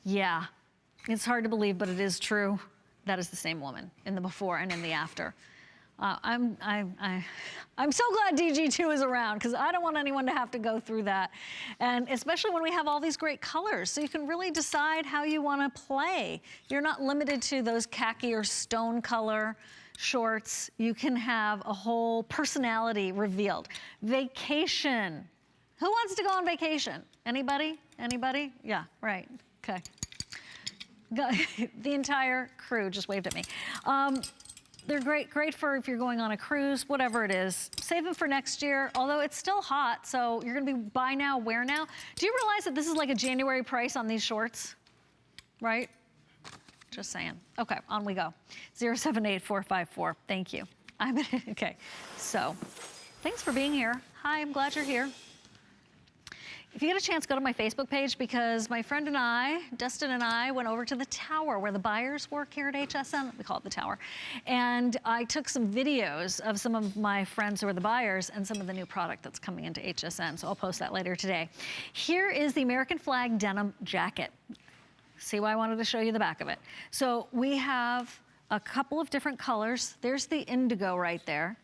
Yeah, it's hard to believe, but it is true. That is the same woman in the before and in the after. I'm so glad DG2 is around because I don't want anyone to have to go through that. And especially when we have all these great colors, so you can really decide how you want to play. You're not limited to those khaki or stone color shorts. You can have a whole personality revealed. Vacation. Who wants to go on vacation? Anybody? Anybody? Yeah, right. Okay. The entire crew just waved at me. They're great for if you're going on a cruise, whatever it is. Save them for next year, although it's still hot, so you're gonna be buy now, wear now. Do you realize that this is like a January price on these shorts? Right? Just saying. Okay, on we go. 078454, thank you. Okay, so thanks for being here. Hi, I'm glad you're here. If you get a chance, go to my Facebook page because my friend and I, Dustin and I, went over to the tower where the buyers work here at HSN. We call it the tower. And I took some videos of some of my friends who are the buyers and some of the new product that's coming into HSN. So I'll post that later today. Here is the American flag denim jacket. See why I wanted to show you the back of it. So we have a couple of different colors. There's the indigo right there.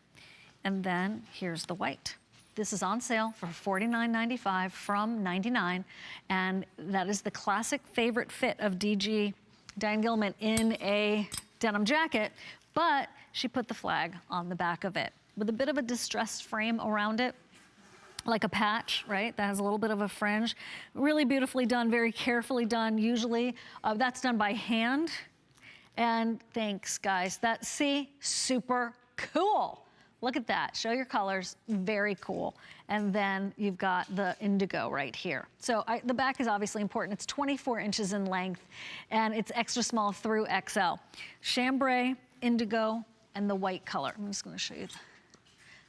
And then here's the white. This is on sale for $49.95 from $99, and that is the classic favorite fit of DG, Diane Gilman, in a denim jacket, but she put the flag on the back of it with a bit of a distressed frame around it, like a patch, right? That has a little bit of a fringe. Really beautifully done, very carefully done. Usually that's done by hand, and thanks, guys. See, super cool. Look at that, show your colors, very cool. And then you've got the indigo right here. So the back is obviously important. It's 24 inches in length and it's extra small through XL. Chambray, indigo, and the white color. I'm just gonna show you.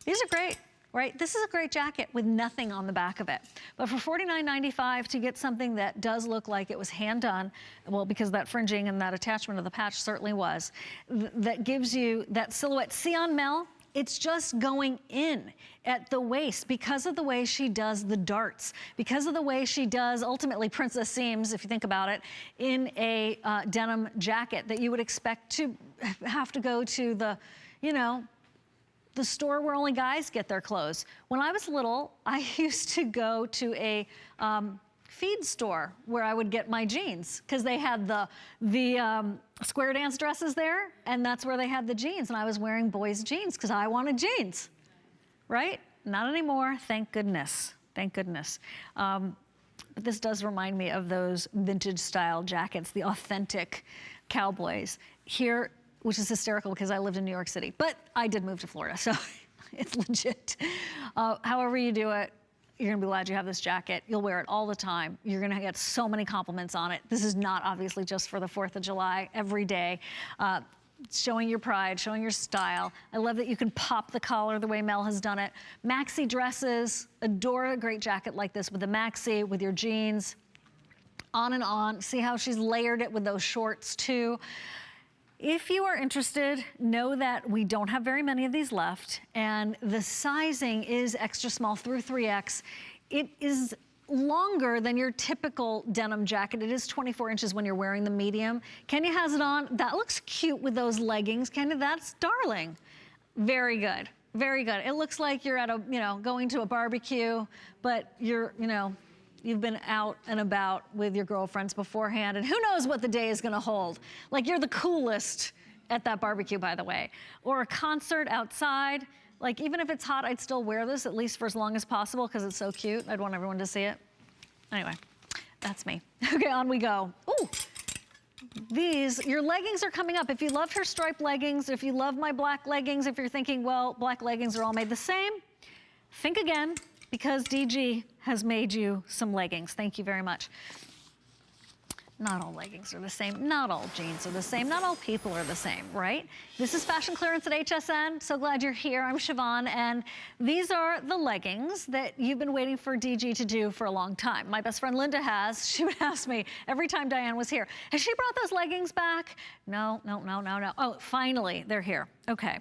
These are great, right? This is a great jacket with nothing on the back of it. But for $49.95 to get something that does look like it was hand done, well, because that fringing and that attachment of the patch certainly was, that gives you that silhouette. See on Mel? It's just going in at the waist because of the way she does the darts, because of the way she does ultimately princess seams, if you think about it, in a denim jacket that you would expect to have to go to the, you know, the store where only guys get their clothes. When I was little, I used to go to a feed store where I would get my jeans because they had the square dance dresses there, and that's where they had the jeans, and I was wearing boys' jeans because I wanted jeans, right? Not anymore, thank goodness, thank goodness. But this does remind me of those vintage style jackets, the authentic cowboys. Here, which is hysterical because I lived in New York City, but I did move to Florida, so it's legit. However you do it, you're gonna be glad you have this jacket. You'll wear it all the time. You're gonna get so many compliments on it. This is not obviously just for the 4th of July, every day. Showing your pride, showing your style. I love that you can pop the collar the way Mel has done it. Maxi dresses, adore a great jacket like this with the maxi, with your jeans. On and on. See how she's layered it with those shorts too. If you are interested, know that we don't have very many of these left, and the sizing is extra small through 3X. It is longer than your typical denim jacket. It is 24 inches when you're wearing the medium. Kenya has it on. That looks cute with those leggings. Kenya, that's darling. Very good. Very good. It looks like you're at a, going to a barbecue, but you're, you've been out and about with your girlfriends beforehand, and who knows what the day is gonna hold. Like, you're the coolest at that barbecue, by the way. Or a concert outside. Like, even if it's hot, I'd still wear this, at least for as long as possible, because it's so cute. I'd want everyone to see it. Anyway, that's me. Okay, on we go. Ooh, your leggings are coming up. If you loved her striped leggings, if you love my black leggings, if you're thinking, well, black leggings are all made the same, think again, because DG has made you some leggings. Thank you very much. Not all leggings are the same. Not all jeans are the same. Not all people are the same, right? This is fashion clearance at HSN. So glad you're here. I'm Siobhan, and these are the leggings that you've been waiting for DG to do for a long time. My best friend Linda has. She would ask me every time Diane was here, has she brought those leggings back? No. Oh, finally, they're here. Okay.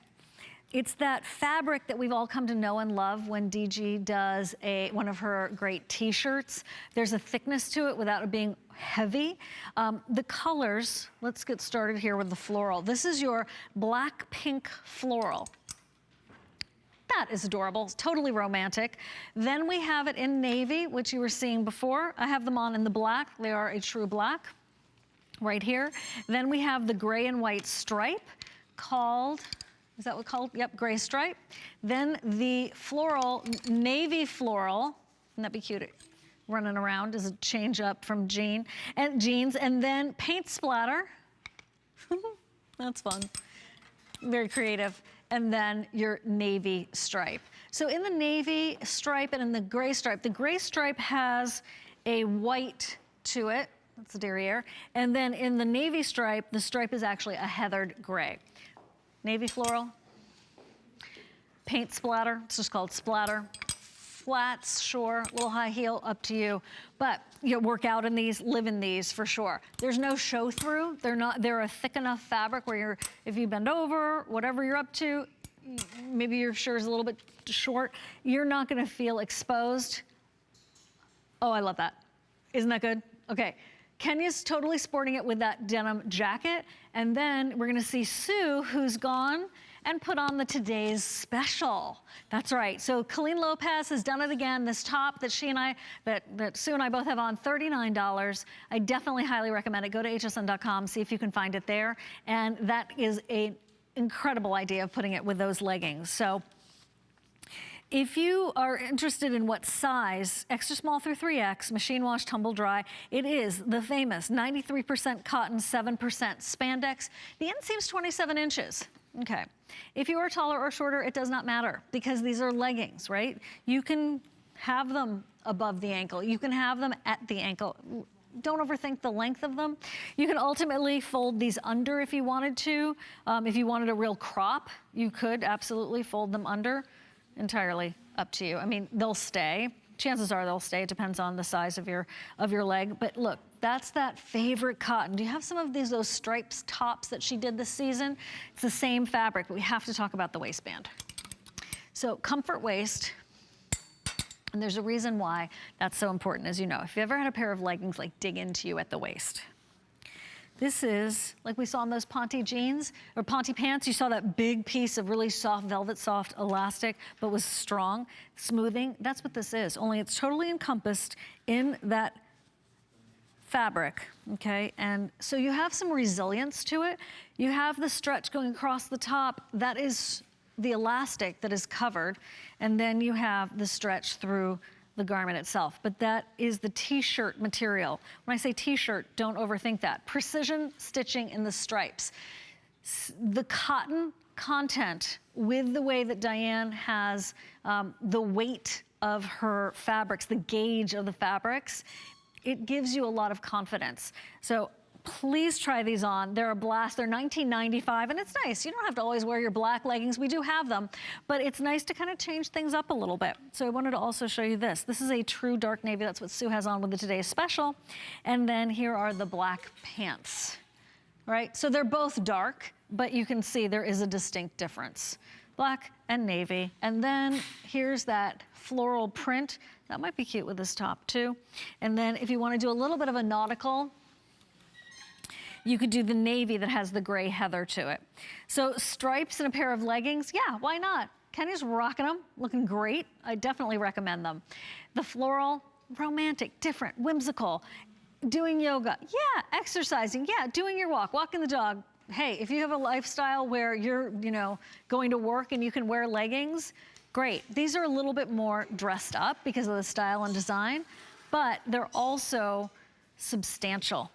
It's that fabric that we've all come to know and love when DG does one of her great t-shirts. There's a thickness to it without it being heavy. The colors, let's get started here with the floral. This is your black pink floral. That is adorable, it's totally romantic. Then we have it in navy, which you were seeing before. I have them on in the black. They are a true black right here. Then we have the gray and white stripe called, is that what called? Yep, gray stripe. Then the floral, navy floral, wouldn't that be cute? Running around as a change up from jeans, and then paint splatter. That's fun. Very creative. And then your navy stripe. So in the navy stripe and in the gray stripe has a white to it. That's the derriere. And then in the navy stripe, the stripe is actually a heathered gray. Navy floral, paint splatter, it's just called splatter. Flats, sure, little high heel, up to you. But you work out in these, live in these for sure. There's no show through. They're a thick enough fabric where if you bend over, whatever you're up to, maybe your shirt is a little bit short, you're not gonna feel exposed. Oh, I love that. Isn't that good? Okay. Kenya's totally sporting it with that denim jacket. And then we're gonna see Sue, who's gone and put on the today's special. That's right. So Colleen Lopez has done it again. This top that Sue and I both have on, $39. I definitely highly recommend it. Go to hsn.com, see if you can find it there. And that is an incredible idea of putting it with those leggings. So if you are interested in what size, extra small through 3X, machine wash, tumble dry, it is the famous 93% cotton, 7% spandex. The inseam's 27 inches. Okay. If you are taller or shorter, it does not matter because these are leggings, right? You can have them above the ankle. You can have them at the ankle. Don't overthink the length of them. You can ultimately fold these under if you wanted to. If you wanted a real crop, you could absolutely fold them under. Entirely up to you. I mean, they'll stay. Chances are they'll stay. It depends on the size of your leg. But look, that's that favorite cotton. Do you have some of those stripes tops that she did this season? It's the same fabric, but we have to talk about the waistband. So comfort waist, and there's a reason why that's so important, as you know. If you ever had a pair of leggings like dig into you at the waist, this is, like we saw in those ponte jeans, or ponte pants, you saw that big piece of really soft, velvet soft elastic, but was strong, smoothing. That's what this is, only it's totally encompassed in that fabric, okay? And so you have some resilience to it. You have the stretch going across the top. That is the elastic that is covered. And then you have the stretch through the garment itself, but that is the t-shirt material. When I say t-shirt, don't overthink that. Precision stitching in the stripes. The cotton content with the way that Diane has the weight of her fabrics, the gauge of the fabrics, it gives you a lot of confidence. So Please try these on. They're a blast. They're $19.95, and it's nice. You don't have to always wear your black leggings. We do have them, but it's nice to kind of change things up a little bit. So I wanted to also show you this. This is a true dark navy. That's what Sue has on with the Today's Special. And then here are the black pants, right? So they're both dark, but you can see there is a distinct difference. Black and navy. And then here's that floral print. That might be cute with this top too. And then if you want to do a little bit of a nautical, you could do the navy that has the gray heather to it. So stripes and a pair of leggings, yeah, why not? Kenny's rocking them, looking great. I definitely recommend them. The floral, romantic, different, whimsical. Doing yoga, yeah, exercising, yeah, doing your walk, walking the dog. Hey, if you have a lifestyle where you're, going to work and you can wear leggings, great. These are a little bit more dressed up because of the style and design, but they're also substantial.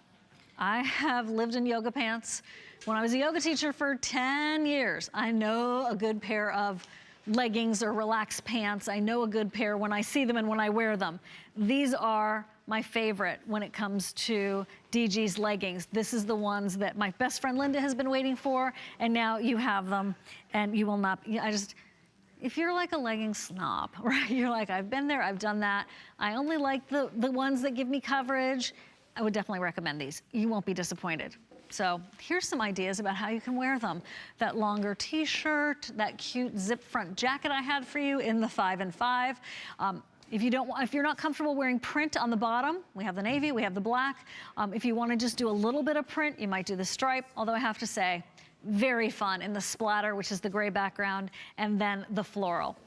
I have lived in yoga pants. When I was a yoga teacher for 10 years, I know a good pair of leggings or relaxed pants. I know a good pair when I see them and when I wear them. These are my favorite when it comes to DG's leggings. This is the ones that my best friend Linda has been waiting for, and now you have them, and you will not, if you're like a legging snob, right? You're like, I've been there, I've done that. I only like the ones that give me coverage. I would definitely recommend these. You won't be disappointed. So here's some ideas about how you can wear them. That longer t-shirt, that cute zip front jacket I had for you in the 5 and 5. If you're not comfortable wearing print on the bottom, we have the navy, we have the black. If you want to just do a little bit of print, you might do the stripe, although I have to say, very fun in the splatter, which is the gray background, and then the floral.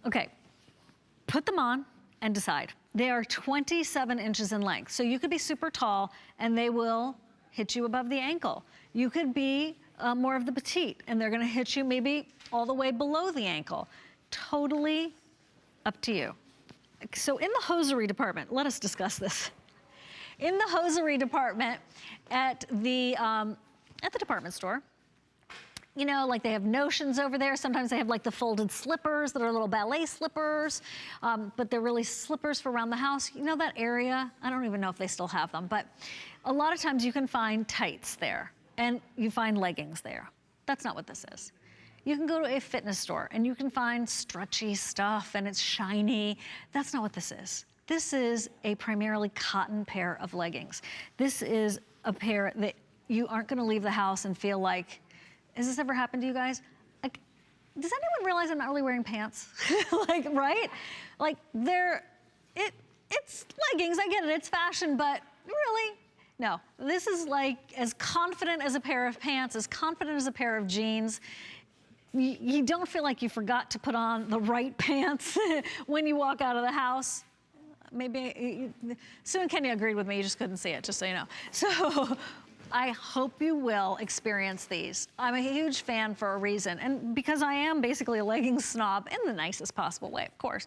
Okay, put them on and decide. They are 27 inches in length, so you could be super tall and they will hit you above the ankle. You could be more of the petite and they're gonna hit you maybe all the way below the ankle. Totally up to you. So in the hosiery department, let us discuss this. In the hosiery department at the department store, like they have notions over there. Sometimes they have like the folded slippers that are little ballet slippers, but they're really slippers for around the house. That area, I don't even know if they still have them, but a lot of times you can find tights there and you find leggings there. That's not what this is. You can go to a fitness store and you can find stretchy stuff and it's shiny. That's not what this is. This is a primarily cotton pair of leggings. This is a pair that you aren't gonna leave the house and feel like, has this ever happened to you guys? Like, does anyone realize I'm not really wearing pants? Right? Like, it's leggings, I get it, it's fashion, but really? No, this is like as confident as a pair of pants, as confident as a pair of jeans. You don't feel like you forgot to put on the right pants when you walk out of the house. Maybe, Sue and Kenya agreed with me, you just couldn't see it, just so you know. So, I hope you will experience these. I'm a huge fan for a reason, and because I am basically a leggings snob in the nicest possible way, of course.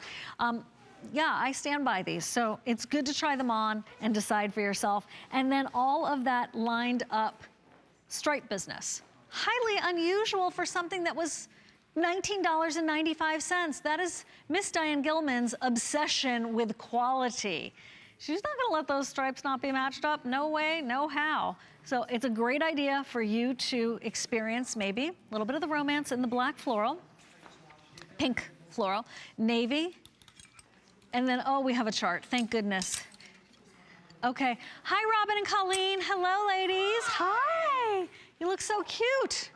Yeah, I stand by these, so it's good to try them on and decide for yourself. And then all of that lined up stripe business. Highly unusual for something that was $19.95. That is Miss Diane Gilman's obsession with quality. She's not gonna let those stripes not be matched up. No way, no how. So it's a great idea for you to experience maybe a little bit of the romance in the black floral, pink floral, navy, and then, oh, we have a chart, thank goodness. Okay, hi Robin and Colleen, hello ladies, hi. You look so cute.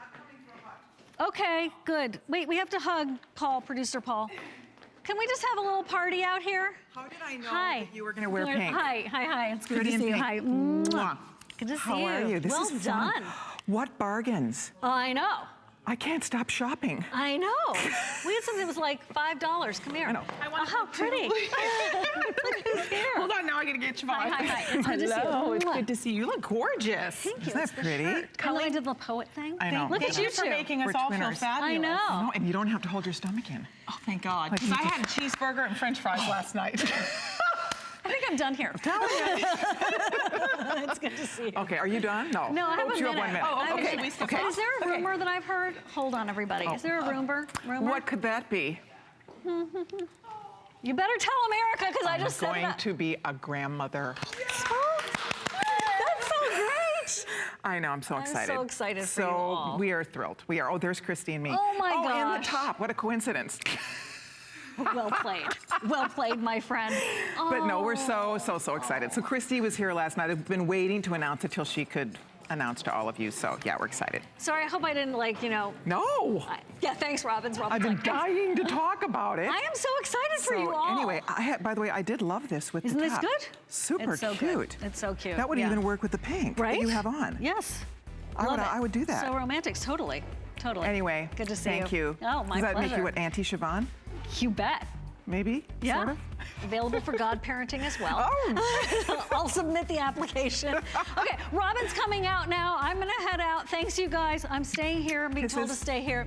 Okay, good. Wait, we have to hug Paul, producer Paul. Can we just have a little party out here? How did I know that you were going to wear pink? Hi. It's good to see you. Hi. Mwah. Good to see you. How are you? This is fun. Done. What bargains? I know. I can't stop shopping. I know. We had something that was like $5. Come here. I know. How pretty. Look who's here. Hold on, now I got to get you five. Hi. It's good to see you. Hello, it's good to see you. You look gorgeous. Thank you. Isn't that pretty? Colleen, I did the poet thing. I know. Look at you two. For making us all feel fabulous. I know. And you don't have to hold your stomach in. Oh, thank God. Because I had a cheeseburger and French fries last night. I think I'm done here. It's good to see you. Okay, are you done? No. No, I have a minute. You have 1 minute. Oh, okay. Is there a rumor that I've heard? Hold on, everybody. Is there a rumor? What could that be? You better tell America, because I just said that. I'm going to be a grandmother. I know, I'm so excited. I'm so excited for you all. We are thrilled. We are. Oh, there's Christy and me. Oh my gosh. And the top. What a coincidence. Well played. Well played, my friend. But no, we're so excited. So Christy was here last night. I've been waiting to announce it till she could announce to all of you. So yeah, we're excited. Sorry, I hope I didn't No. Yeah, thanks, Robbins. I've been dying to talk about it. I am so excited for you all. Anyway, by the way, I did love this with Isn't the this top. good? Super It's so cute. Good. It's so cute. That would even work with the pink right? that you have on. Yes. I would do that. So romantic, totally. Anyway, good to see you. Thank you. Oh, my Does that pleasure. make you what, Auntie Siobhan? You bet. Maybe? Yeah. Sort of? Available for godparenting as well. Oh. I'll submit the application. Okay, Robin's coming out now. I'm going to head out. Thanks, you guys. I'm staying here. I'm being told to stay here.